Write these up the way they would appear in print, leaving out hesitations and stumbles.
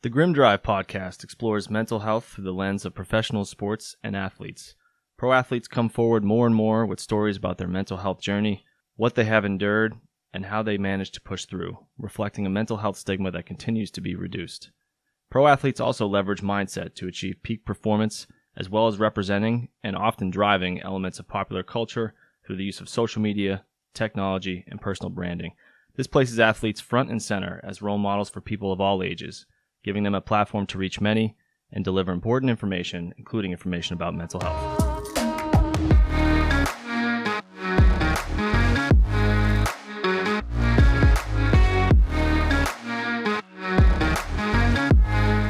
The Grim Drive podcast explores mental health through the lens of professional sports and athletes. Pro athletes come forward more and more with stories about their mental health journey, what they have endured, and how they managed to push through, reflecting a mental health stigma that continues to be reduced. Pro athletes also leverage mindset to achieve peak performance, as well as representing and often driving elements of popular culture through the use of social media, technology, and personal branding. This places athletes front and center as role models for people of all ages, giving them a platform to reach many and deliver important information, including information about mental health.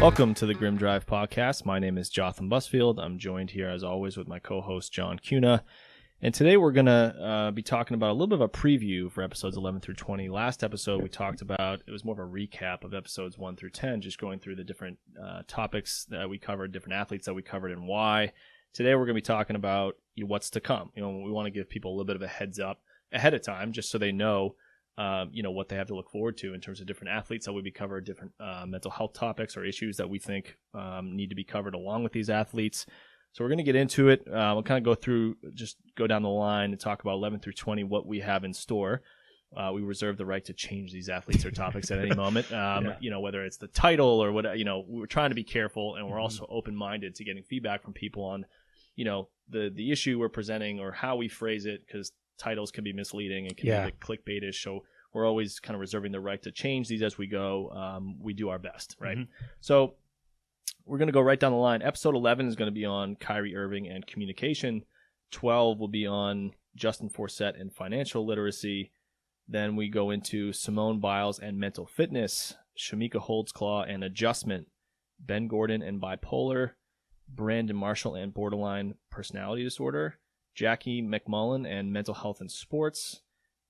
Welcome to the Grim Drive podcast. My name is Jotham Busfield. I'm joined here, as always, with my co-host, John Cuna. And today we're going to be talking about a little bit of a preview for episodes 11 through 20. Last episode we talked about, it was more of a recap of episodes 1 through 10, just going through the different topics that we covered, different athletes that we covered, and why. Today we're going to be talking about what's to come. We want to give people a little bit of a heads up ahead of time, just so they know, what they have to look forward to in terms of different athletes that will be covered, different mental health topics or issues that we think need to be covered along with these athletes. So we're going to get into it. We'll kind of go down the line and talk about 11 through 20, what we have in store. We reserve the right to change these athletes or topics at any moment, whether it's the title or what, we're trying to be careful, and we're also open-minded to getting feedback from people on, the issue we're presenting or how we phrase it, because titles can be misleading and can be like clickbaitish. So we're always kind of reserving the right to change these as we go. We do our best, right? Mm-hmm. So we're going to go right down the line. Episode 11 is going to be on Kyrie, Irving, and communication. 12 will be on Justin Forsett and financial literacy. Then we go into Simone, Biles, and mental fitness. Chamique, Holdsclaw, and adjustment. Ben Gordon and bipolar. Brandon Marshall and borderline personality disorder. Jackie McMullen and mental health and sports.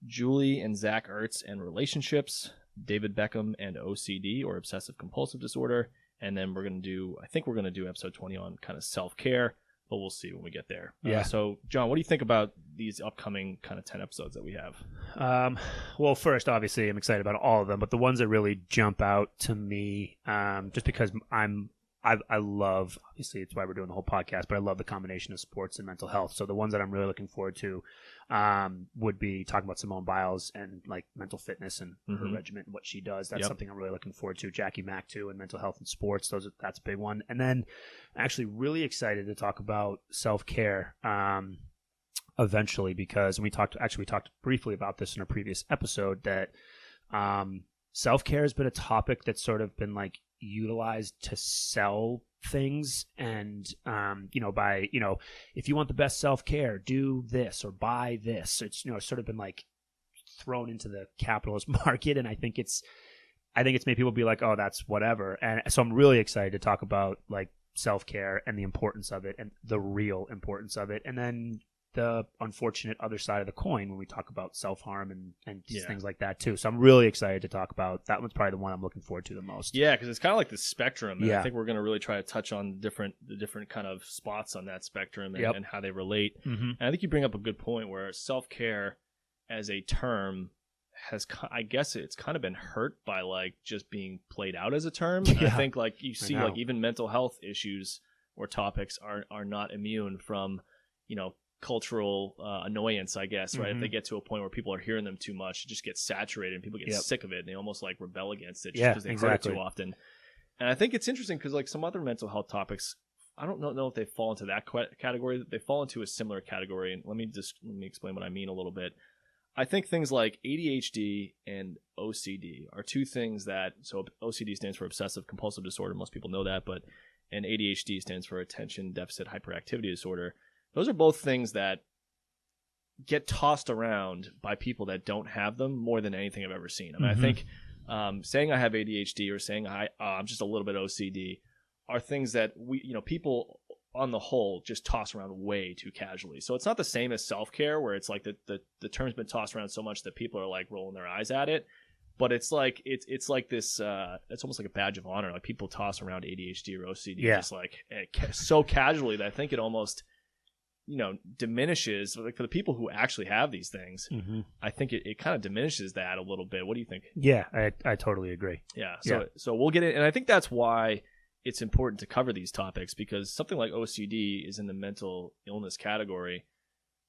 Julie and Zach Ertz and relationships. David Beckham and OCD or obsessive compulsive disorder. And then we're going to do episode 20 on kind of self-care, but we'll see when we get there. Yeah. So, John, what do you think about these upcoming kind of 10 episodes that we have? Well, first, obviously, I'm excited about all of them, but the ones that really jump out to me, just because I love, obviously, it's why we're doing the whole podcast, but I love the combination of sports and mental health. So the ones that I'm really looking forward to would be talking about Simone Biles and like mental fitness and her regimen and what she does. That's something I'm really looking forward to. Jackie Mack too, and mental health and sports. That's a big one. And then actually really excited to talk about self-care eventually, because we talked briefly about this in a previous episode, that self-care has been a topic that's sort of been like utilized to sell things, and if you want the best self-care, do this or buy this. It's sort of been like thrown into the capitalist market, and I think it's made people be like, oh, that's whatever. And so I'm really excited to talk about like self-care and the importance of it and the real importance of it, and then the unfortunate other side of the coin when we talk about self-harm and things like that too. So I'm really excited to talk about that. One's probably the one I'm looking forward to the most. Yeah, because it's kind of like the spectrum, and I think we're going to really try to touch on the different kind of spots on that spectrum and how they relate. And I think you bring up a good point where self-care as a term has, I guess it's kind of been hurt by like just being played out as a term. And I think like you see like even mental health issues or topics are not immune from, cultural annoyance, I guess, right? If they get to a point where people are hearing them too much, it just gets saturated and people get sick of it, and they almost like rebel against it just because they heard it too often. And I think it's interesting because like some other mental health topics, I don't know if they fall into that category. They fall into a similar category, and let me explain what I mean a little bit. I think things like ADHD and OCD are two things that, so OCD stands for obsessive compulsive disorder, most people know that, and ADHD stands for attention deficit hyperactivity disorder. Those are both things that get tossed around by people that don't have them more than anything I've ever seen. I mean, I think saying I have ADHD or saying I'm just a little bit OCD are things that people on the whole just toss around way too casually. So it's not the same as self-care, where it's like the term's been tossed around so much that people are like rolling their eyes at it. But it's like it's like this. It's almost like a badge of honor. Like people toss around ADHD or OCD just like so casually that I think it almost diminishes, like for the people who actually have these things. I think it kind of diminishes that a little bit. What do you think? Yeah, I totally agree. Yeah. So we'll get in, and I think that's why it's important to cover these topics, because something like OCD is in the mental illness category,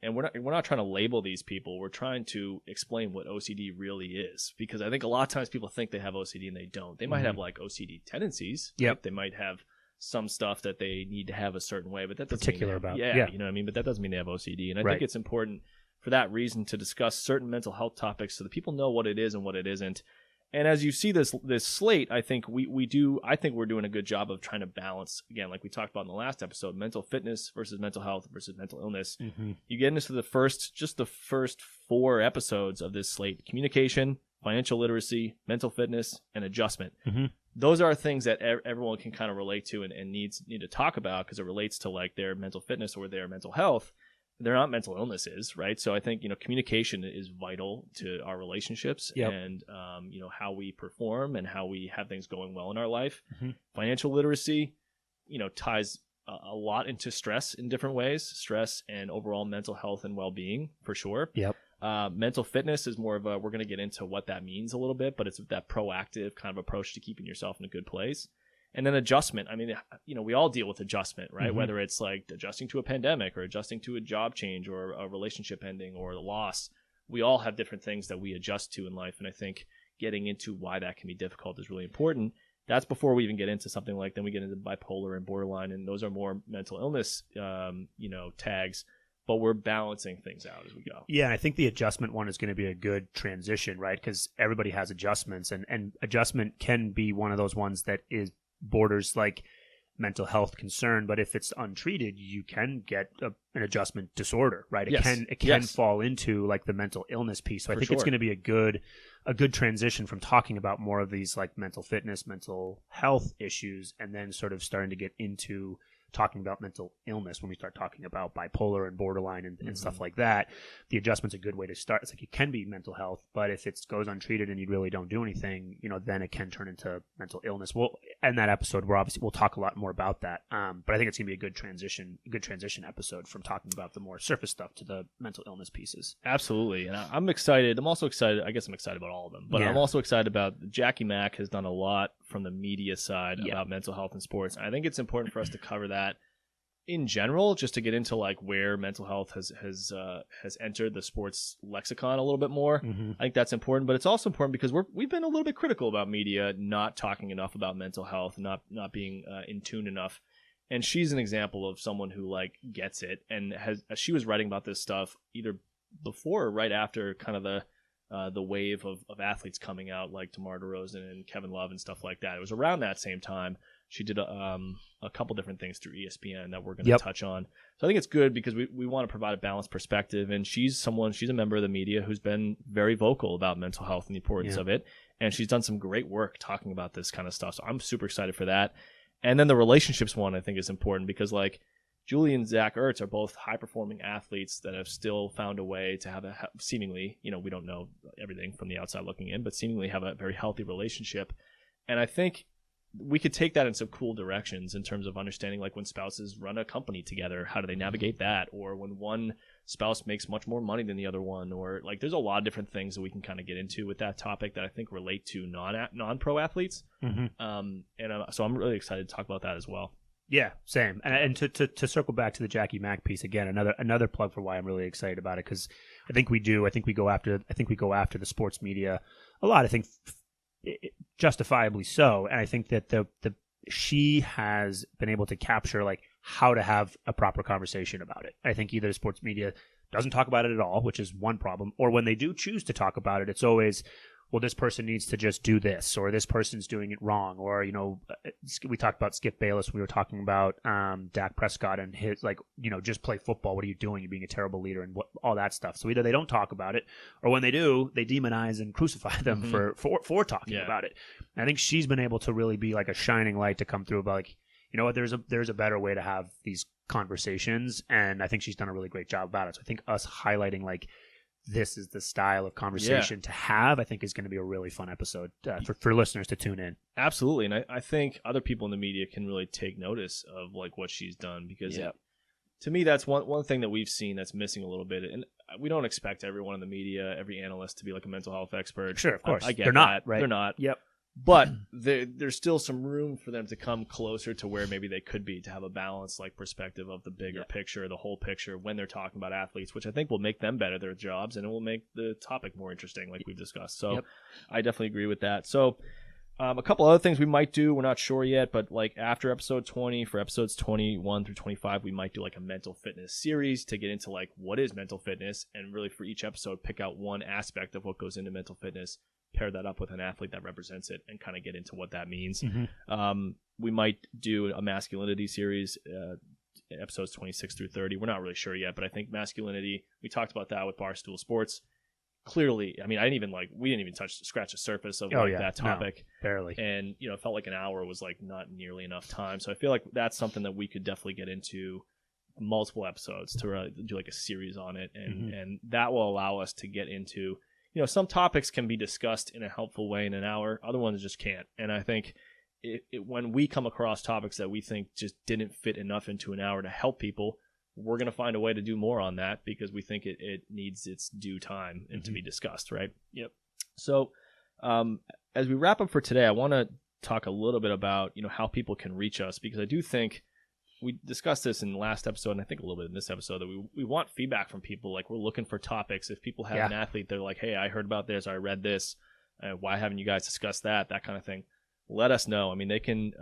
and we're not trying to label these people. We're trying to explain what OCD really is, because I think a lot of times people think they have OCD and they don't. They might have like OCD tendencies. Yep. Right? They might have some stuff that they need to have a certain way, but that doesn't particular mean about. Yeah, you know what I mean? But that doesn't mean they have OCD. And I think it's important for that reason to discuss certain mental health topics so that people know what it is and what it isn't. And as you see this slate, I think we're doing a good job of trying to balance, again, like we talked about in the last episode, mental fitness versus mental health versus mental illness. You get into the first 4 episodes of this slate: communication, financial literacy, mental fitness, and adjustment. Those are things that everyone can kind of relate to and need to talk about, because it relates to like their mental fitness or their mental health. They're not mental illnesses, right? So I think, communication is vital to our relationships and, how we perform and how we have things going well in our life. Financial literacy, ties a lot into stress in different ways, stress and overall mental health and well-being for sure. Mental fitness is more of we're going to get into what that means a little bit, but it's that proactive kind of approach to keeping yourself in a good place. And then adjustment. I mean, we all deal with adjustment, right? Whether it's like adjusting to a pandemic or adjusting to a job change or a relationship ending or a loss. We all have different things that we adjust to in life. And I think getting into why that can be difficult is really important. That's before we even get into something like, then we get into bipolar and borderline, and those are more mental illness, tags. But we're balancing things out as we go. Yeah, and I think the adjustment one is going to be a good transition, right? Because everybody has adjustments, and adjustment can be one of those ones that borders like mental health concern, but if it's untreated, you can get an adjustment disorder, right? It can fall into like the mental illness piece. So I think it's going to be a good transition from talking about more of these like mental fitness, mental health issues, and then sort of starting to get into talking about mental illness when we start talking about bipolar and borderline and stuff like that. The adjustment's a good way to start. It's like it can be mental health, but if it goes untreated and you really don't do anything, then it can turn into mental illness. Well, in that episode, we'll talk a lot more about that. But I think it's gonna be a good transition episode from talking about the more surface stuff to the mental illness pieces. Absolutely. And I'm excited. I'm also excited. I guess I'm excited about all of them, but I'm also excited about Jackie Mack has done a lot from the media side about mental health in sports. I think it's important for us to cover that in general, just to get into like where mental health has entered the sports lexicon a little bit more. I think that's important, but it's also important because we've been a little bit critical about media not talking enough about mental health, not being in tune enough. And she's an example of someone who like gets it, and she was writing about this stuff either before or right after kind of the wave of athletes coming out like DeMar DeRozan and Kevin Love and stuff like that. It was around that same time. She did a couple different things through ESPN that we're going to touch on. So I think it's good because we want to provide a balanced perspective. And she's a member of the media who's been very vocal about mental health and the importance of it. And she's done some great work talking about this kind of stuff. So I'm super excited for that. And then the relationships one I think is important because like Julie and Zach Ertz are both high-performing athletes that have still found a way to have seemingly, we don't know everything from the outside looking in, but seemingly have a very healthy relationship. And I think we could take that in some cool directions in terms of understanding like when spouses run a company together, how do they navigate that? Or when one spouse makes much more money than the other one, or like there's a lot of different things that we can kind of get into with that topic that I think relate to non-pro athletes. So I'm really excited to talk about that as well. Yeah, same. And to circle back to the Jackie Mack piece again, another plug for why I'm really excited about it, because I think we go after the sports media a lot. I think justifiably so, and I think that she has been able to capture like how to have a proper conversation about it. I think either the sports media doesn't talk about it at all, which is one problem, or when they do choose to talk about it, it's always, well, this person needs to just do this, or this person's doing it wrong, or, we talked about Skip Bayless. We were talking about Dak Prescott and his, just play football. What are you doing? You're being a terrible leader and all that stuff. So either they don't talk about it, or when they do, they demonize and crucify them for talking about it. And I think she's been able to really be like a shining light to come through about like, there's a better way to have these conversations. And I think she's done a really great job about it. So I think us highlighting like, this is the style of conversation to have, I think is going to be a really fun episode for listeners to tune in. Absolutely. And I think other people in the media can really take notice of like what she's done because to me, that's one thing that we've seen that's missing a little bit. And we don't expect everyone in the media, every analyst to be like a mental health expert. Sure, of course. I get They're not, right? They're not. Yep. But there's still some room for them to come closer to where maybe they could be, to have a balanced like perspective of the bigger picture, the whole picture when they're talking about athletes, which I think will make them better at their jobs, and it will make the topic more interesting, like we've discussed. So I definitely agree with that. So a couple other things we might do, we're not sure yet, but like after episode 20, for episodes 21 through 25, we might do like a mental fitness series to get into like what is mental fitness, and really for each episode pick out one aspect of what goes into mental fitness, pair that up with an athlete that represents it, and kind of get into what that means. We might do a masculinity series, episodes 26 through 30. We're not really sure yet, but I think masculinity, we talked about that with Barstool Sports. Clearly, I mean, we didn't even scratch the surface of that topic. No, barely. And, it felt like an hour was like not nearly enough time. So I feel like that's something that we could definitely get into multiple episodes to really do like a series on it. And that will allow us to get into, some topics can be discussed in a helpful way in an hour. Other ones just can't. And I think when we come across topics that we think just didn't fit enough into an hour to help people, we're going to find a way to do more on that, because we think it needs its due time and to be discussed, right? Yep. So as we wrap up for today, I want to talk a little bit about, how people can reach us, because I do think we discussed this in the last episode, and I think a little bit in this episode, that we want feedback from people. Like, we're looking for topics. If people have an athlete, they're like, hey, I heard about this, or I read this. Why haven't you guys discussed that? That kind of thing. Let us know. I mean, they can.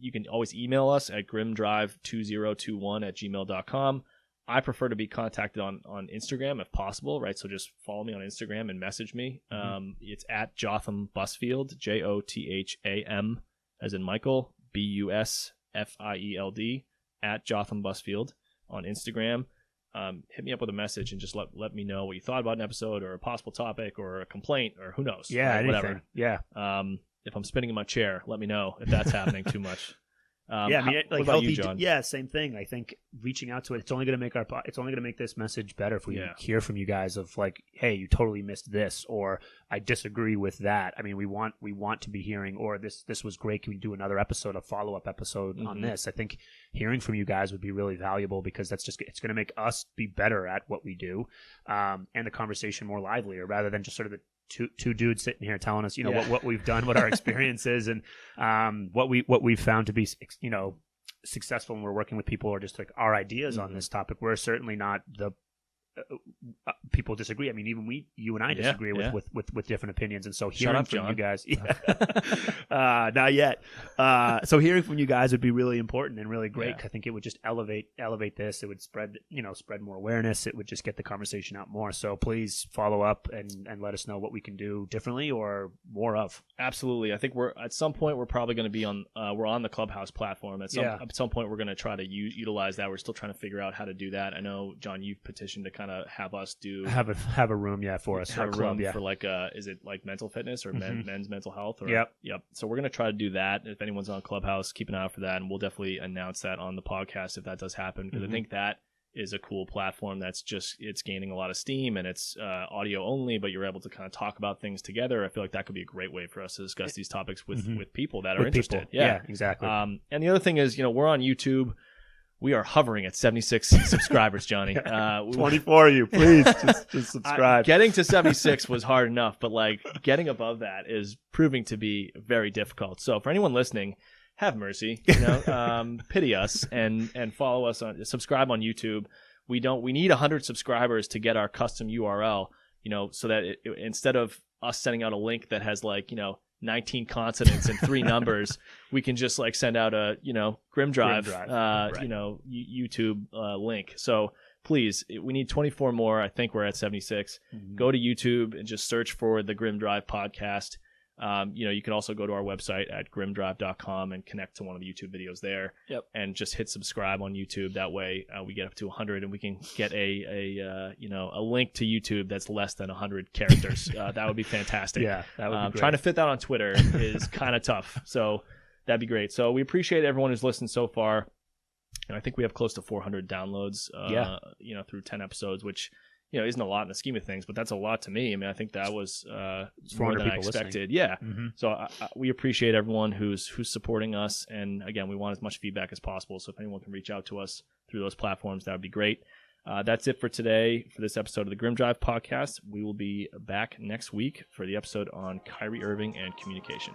You can always email us at grimdrive2021@gmail.com. I prefer to be contacted on Instagram if possible, right? So just follow me on Instagram and message me. It's at Jotham Busfield, Jotham, as in Michael, Busfield, at Jotham Busfield on Instagram. Hit me up with a message and just let me know what you thought about an episode, or a possible topic, or a complaint, or who knows. Yeah, right? Whatever. Yeah. If I'm spinning in my chair, let me know if that's happening too much. I mean, what about you, John? Same thing. I think reaching out to it, it's only going to make this message better if we hear from you guys of like, hey, you totally missed this, or I disagree with that. I mean, we want to be hearing, or this was great. Can we do another episode, a follow-up episode on this? I think hearing from you guys would be really valuable, because it's going to make us be better at what we do, and the conversation more livelier, rather than just sort of the two dudes sitting here telling us, what we've done, what our experience is, and what we've found to be, successful when we're working with people, or just like our ideas on this topic. We're certainly not the people disagree. I mean, even you and I disagree with different opinions, and so hearing from you guys, not yet. So hearing from you guys would be really important and really great. I think it would just elevate this. It would spread more awareness. It would just get the conversation out more. So please follow up and let us know what we can do differently or more of. Absolutely. I think at some point we're probably going to be on we're on the Clubhouse platform. At some point we're going to try to utilize that. We're still trying to figure out how to do that. I know, John, you've petitioned to kind of have us have a room for us, have a room for like is it like mental fitness or men's mental health, or yep. So we're gonna try to do that. If anyone's on Clubhouse, keep an eye out for that, and we'll definitely announce that on the podcast if that does happen, because I think that is a cool platform that's it's gaining a lot of steam, and it's audio only, but you're able to kind of talk about things together. I feel like that could be a great way for us to discuss these topics with people that are interested. Yeah, exactly. And the other thing is, we're on YouTube. We are hovering at 76 subscribers, Johnny. 24 of you, please just subscribe. Getting to 76 was hard enough, but like getting above that is proving to be very difficult. So for anyone listening, have mercy, pity us and follow us subscribe on YouTube. We need 100 subscribers to get our custom URL, so that instead of us sending out a link that has 19 consonants and 3 numbers, we can just send out a Grim Drive. Right. YouTube link. So please, we need 24 more. I think we're at 76. Go to YouTube and just search for the Grim Drive podcast. You can also go to our website at grimdrive.com and connect to one of the YouTube videos there. Yep. And just hit subscribe on YouTube. That way we get up to 100 and we can get a link to YouTube that's less than 100 characters. That would be fantastic. Yeah, that would be great. Trying to fit that on Twitter is kind of tough. So that'd be great. So we appreciate everyone who's listened so far. And I think we have close to 400 downloads, through 10 episodes, which isn't a lot in the scheme of things, but that's a lot to me. I mean, I think that was more than I expected. Listening. Yeah. So we appreciate everyone who's supporting us. And again, we want as much feedback as possible. So if anyone can reach out to us through those platforms, that would be great. That's it for today for this episode of the Grim Drive podcast. We will be back next week for the episode on Kyrie Irving and communication.